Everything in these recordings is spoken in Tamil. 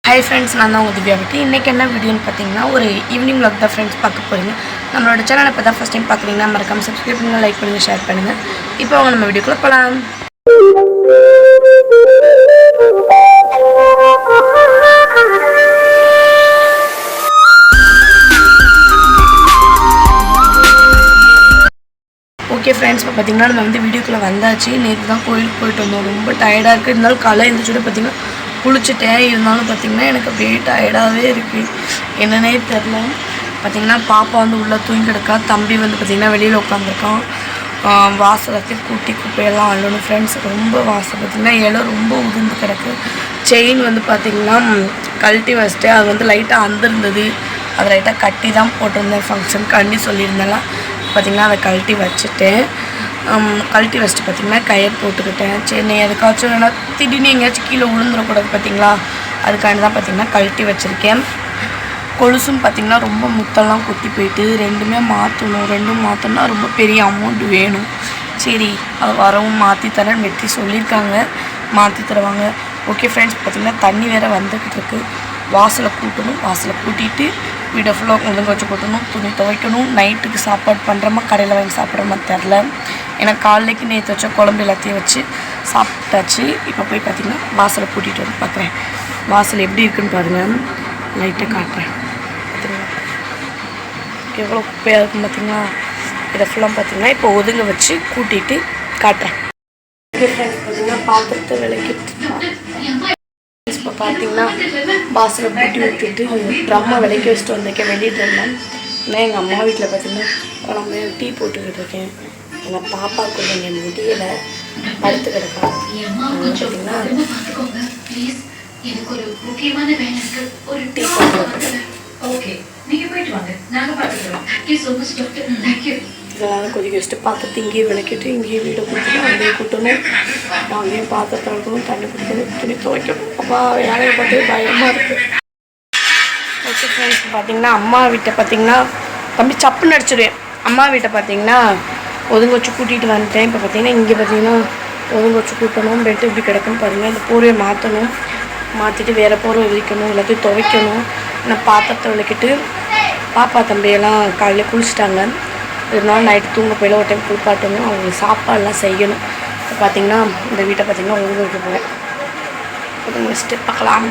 Hi friends, நான் தான் உங்கள் திவ்யா பற்றி இன்றைக்கி என்ன வீடியோன்னு பார்த்தீங்கன்னா ஒரு ஈவினிங் vlog தான் ஃப்ரெண்ட்ஸ் பார்க்க போகிறீங்க. நம்மளோட சேனலை இப்போ தான் ஃபஸ்ட் டைம் பார்க்குறீங்கன்னா மறக்காம சப்ஸ்கிரைப் பண்ணுங்கள், லைக் பண்ணுங்கள், ஷேர் பண்ணுங்கள். இப்போ அவங்க நம்ம வீடியோக்குள்ளே போகலாம். ஓகே ஃப்ரெண்ட்ஸ், இப்போ பார்த்தீங்கன்னா நம்ம வந்து வீடியோக்குள்ளே வந்தாச்சு. நேற்று தான் கோயிலுக்கு போயிட்டு வந்தோம். ரொம்ப டயர்டாக இருக்குது. இருந்தாலும் காலையில் எழுந்திரிச்சோட பார்த்தீங்கன்னா குளிச்சுட்டேன். இருந்தாலும் பார்த்திங்கன்னா எனக்கு அப்படியே டயர்டாகவே இருக்குது. என்னன்னே தெரில. பார்த்திங்கன்னா பாப்பா வந்து உள்ளே தூங்கி கிடக்கா. தம்பி வந்து பார்த்திங்கன்னா வெளியில் உட்காந்துருக்கான். வாசலத்தையும் கூட்டி குப்பையெல்லாம் அள்ளணும் ஃப்ரெண்ட்ஸ். ரொம்ப வாசல் பார்த்திங்கன்னா இடம் ரொம்ப உதிர்ந்து கிடக்கு. செயின் வந்து பார்த்திங்கன்னா கழட்டி வச்சுட்டு அது வந்து லைட்டாக அந்திருந்தது. அதை லைட்டாக கட்டி தான் போட்டிருந்தேன் ஃபங்க்ஷனுக்கு அண்ணி சொல்லியிருந்தேன்லாம். பார்த்திங்கன்னா அதை கழட்டி வச்சுட்டேன். கழட்டி வச்சுட்டு பார்த்திங்கன்னா கயிறு போட்டுக்கிட்டேன். சரி எதுக்காச்சும் வேணா திடீர்னு எங்கேயாச்சும் கீழே விழுந்துடக்கூடாது பார்த்திங்களா, அதுக்காண்டி தான் பார்த்திங்கன்னா கழட்டி வச்சுருக்கேன். கொலுசும் பார்த்திங்கன்னா ரொம்ப முத்தெல்லாம் கொட்டி போயிட்டு ரெண்டுமே மாற்றணும். ரெண்டும் மாற்றணும்னா ரொம்ப பெரிய அமௌண்ட் வேணும். சரி அது வரவும் மாற்றி தரேன் வெற்றி சொல்லியிருக்காங்க, மாற்றி தருவாங்க. ஓகே ஃப்ரெண்ட்ஸ், பார்த்திங்கன்னா தண்ணி வேறு வந்துக்கிட்டு இருக்குது. வாசலை கூட்டணும். வாசலை கூட்டிகிட்டு வீடை ஃபுல்லாக ஒழுங்கு வச்சு கொட்டணும். துணி துவைக்கணும். நைட்டுக்கு சாப்பாடு பண்ணுறோமா கடையில் வாங்கி சாப்பிட்றோமா தெரில. ஏன்னா காலைக்கு நேற்று வச்ச குழம்பு எல்லாத்தையும் வச்சு சாப்பிட்டாச்சு. இப்போ போய் பார்த்திங்கன்னா வாசலை கூட்டிகிட்டு வந்து பார்க்குறேன். வாசல் எப்படி இருக்குன்னு பாருங்கள். லைட்டாக காட்டுறேன். பார்த்திங்களா எவ்வளோ குப்பையாக இருக்குன்னு பார்த்திங்களா. இதை ஃபுல்லாக பார்த்திங்கன்னா இப்போ ஒதுங்க வச்சு கூட்டிகிட்டு காட்டுறேன். ஓகே ஃப்ரெண்ட்ஸ், பார்த்திங்கன்னா பாத்திரத்தை விளக்கிட்டு இப்போ பார்த்திங்கன்னா வாசலை கூட்டி விட்டுட்டு ட்ரம்மை விளக்கி வச்சுட்டு வந்திருக்கேன் வெளியே ட்ரம்மை. ஏன்னா எங்கள் அம்மா வீட்டில் பார்த்திங்கன்னா குழம்பு டீ போட்டுக்கிட்டு இருக்கேன். எங்கள் பாப்பாவுக்கு கொஞ்சம் முடியலை, படுத்து கிடக்கா. பார்த்திங்கன்னா டீ போட்டு இதெல்லாம் கொதிக்க வச்சுட்டு பாத்திரத்தை இங்கேயே விளக்கிட்டு இங்கேயே வீடை கொடுத்துட்டு அங்கேயே கூட்டணும். அங்கேயும் பாத்திரத்தை வைக்கணும், தண்ணி குடிக்கணும், துணி துவைக்கணும். அப்பா வேலையை பார்த்து பயமாக இருக்குது. ஓகே ஃப்ரெண்ட்ஸ், பார்த்திங்கன்னா அம்மா வீட்டை பார்த்திங்கன்னா தம்பி சப்புன்னு அடிச்சிடுவேன். அம்மா வீட்டை பார்த்திங்கன்னா ஒதுங்க வச்சு கூட்டிகிட்டு வந்துட்டேன். இப்போ பார்த்திங்கன்னா இங்கே பார்த்திங்கன்னா ஒதுங்க வச்சு கூட்டணும். பெட்டு எப்படி கிடக்குன்னு பாருங்கள். இந்த போர்வையை மாற்றணும். மாற்றிட்டு வேறு போர்வை விரிக்கணும், எல்லாத்தையும் துவைக்கணும். நான் பாத்திரத்தை விளக்கிட்டு பாப்பா தம்பியெல்லாம் காலையில் குளிச்சிட்டாங்க. இருந்தாலும் நைட்டு தூங்க போயில ஒரு டைம் குளிப்பாட்டணும். அவங்களுக்கு சாப்பாடெல்லாம் செய்யணும். இப்போ பார்த்திங்கன்னா இந்த வீட்டை பார்த்திங்கன்னா ஒழுங்கு வைக்க போகிறேன். ஒழுங்கு வச்சுட்டு பார்க்கலாம்.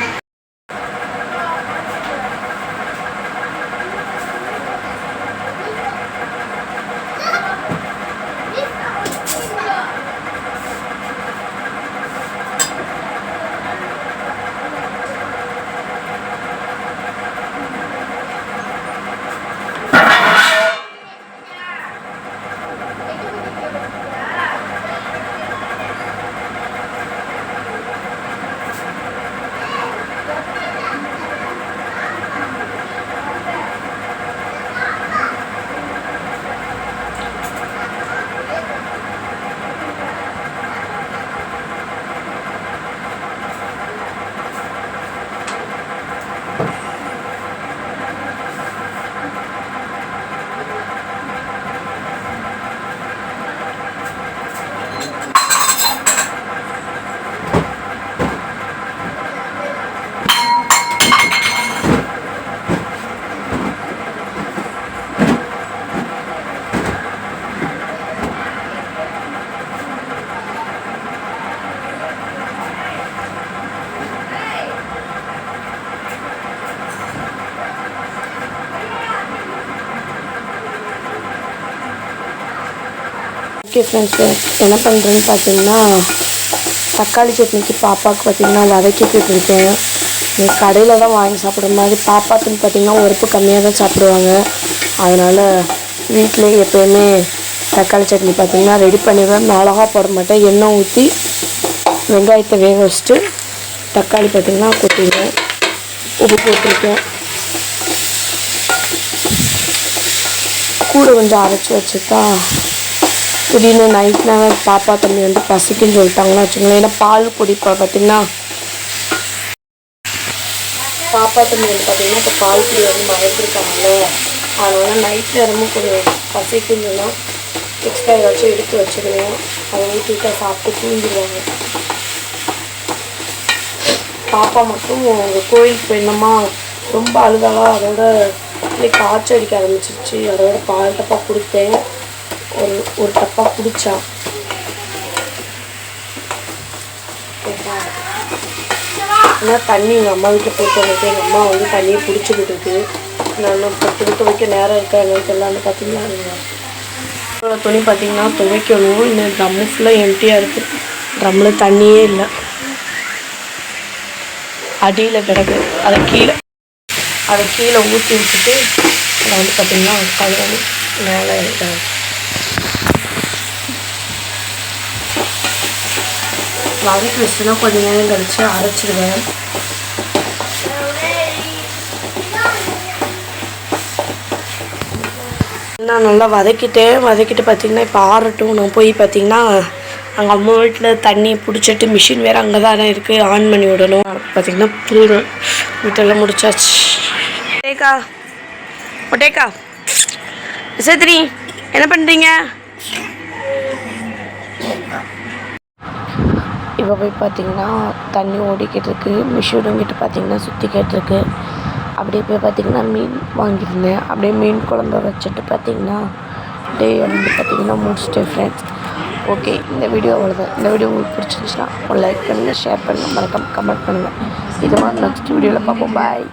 ஓகே ஃப்ரெண்ட்ஸு, என்ன பண்ணுறேன்னு பார்த்தீங்கன்னா தக்காளி சட்னிக்கு பாப்பாவுக்கு பார்த்திங்கன்னா வதக்கிட்டு இருக்கேன். கடையில் தான் வாங்கி சாப்பிட்ற மாதிரி. பாப்பாத்துன்னு பார்த்திங்கன்னா உரப்பு கம்மியாக தான் சாப்பிடுவாங்க. அதனால் வீட்டிலே எப்போயுமே தக்காளி சட்னி பார்த்திங்கன்னா ரெடி பண்ணிடுவேன். மிளகா போட மாட்டேன். எண்ணெய் ஊற்றி வெங்காயத்தை வேக வச்சுட்டு தக்காளி பார்த்திங்கன்னா கொட்டிடுவேன். உப்பு போட்டிருக்கேன். கூட கொஞ்சம் அரைச்சி வச்சுட்டா திடீர்னு நைட் நேரம் பாப்பா தம்பி வந்து பசிக்குன்னு சொல்லிட்டாங்கன்னா வச்சுங்களேன். ஏன்னா பால் குடிப்பா பார்த்திங்கன்னா பாப்பா தம்பி வந்து பார்த்திங்கன்னா இப்போ பால் குடி வந்து மறந்துருக்காங்கல்ல. அதனால நைட் நேரமும் கொஞ்சம் பசிக்குன்னு சொன்னால் எக்ஸ்ட்ரா ஏதாச்சும் எடுத்து வச்சுக்கணும். அதை ஊற்றி விட்டால் சாப்பிட்டு தூங்கிடுவாங்க. பாப்பா மட்டும் கோயிலுக்கு போயிருந்தோமா, ரொம்ப அழுதாளா, அதோட காய்ச்சல் அடிக்க ஆரம்பிச்சிருச்சு. அதோட பால் டப்பா கொடுத்தேன், ஒரு டப்பா குடித்தான். ஆனால் தண்ணி எங்கள் அம்மா வீட்டில் போட்டு வந்துட்டு எங்கள் அம்மா வந்து தண்ணியை பிடிச்சி விட்டுருக்கு. நான் இப்போ துடுக்க வைக்க நேரம் இருக்கா எங்களுக்கு எல்லாமே பார்த்தீங்கன்னா துணி பார்த்திங்கன்னா துவைக்கணும். இன்னும் ட்ரம்மு ஃபுல்லாக எம்டியாக இருக்குது. ட்ரம்மில் தண்ணியே இல்லை, அடியில் கிடக்கு. அதை கீழே ஊற்றி விட்டுட்டு அதை வந்து பார்த்திங்கன்னா கழுவணும். மேலே வதக்கி வச்சுன்னா கொஞ்சம் நேரம் கழிச்சு அரைச்சிடுவேன். நான் நல்லா வதக்கிட்டு பார்த்திங்கன்னா இப்போ ஆறட்டும். நான் போய் பார்த்திங்கன்னா அங்கே அம்மா வீட்டில் தண்ணி பிடிச்சிட்டு மிஷின் வேறு அங்கே தானே இருக்குது, ஆன் பண்ணி விடணும். பார்த்திங்கன்னா புல் வீட்டெல்லாம் முடிச்சாச்சு. ஒட்டேக்கா விசேத்ரி என்ன பண்ணுறீங்க? இப்போ போய் பார்த்திங்கன்னா தண்ணி ஓடிக்கிட்டு இருக்கு. மிஷினுங்கிட்ட பார்த்திங்கன்னா சுற்றிக்கிட்டு இருக்கு. அப்படியே போய் பார்த்திங்கன்னா மீன் வாங்கியிருந்தேன். அப்படியே மீன் குழம்பு வச்சுட்டு பார்த்திங்கன்னா டே வந்து பார்த்திங்கன்னா முடிச்சிட்டேன் ஃப்ரெண்ட்ஸ். ஓகே, இந்த வீடியோ அவ்வளோதான். இந்த வீடியோ உங்களுக்கு பிடிச்சிருந்துச்சுன்னா லைக் பண்ணுங்கள், ஷேர் பண்ணுங்கள், மறக்காம கமெண்ட் பண்ணுங்கள். இது மாதிரி நெக்ஸ்ட் வீடியோவில் பார்ப்போம். பாய்.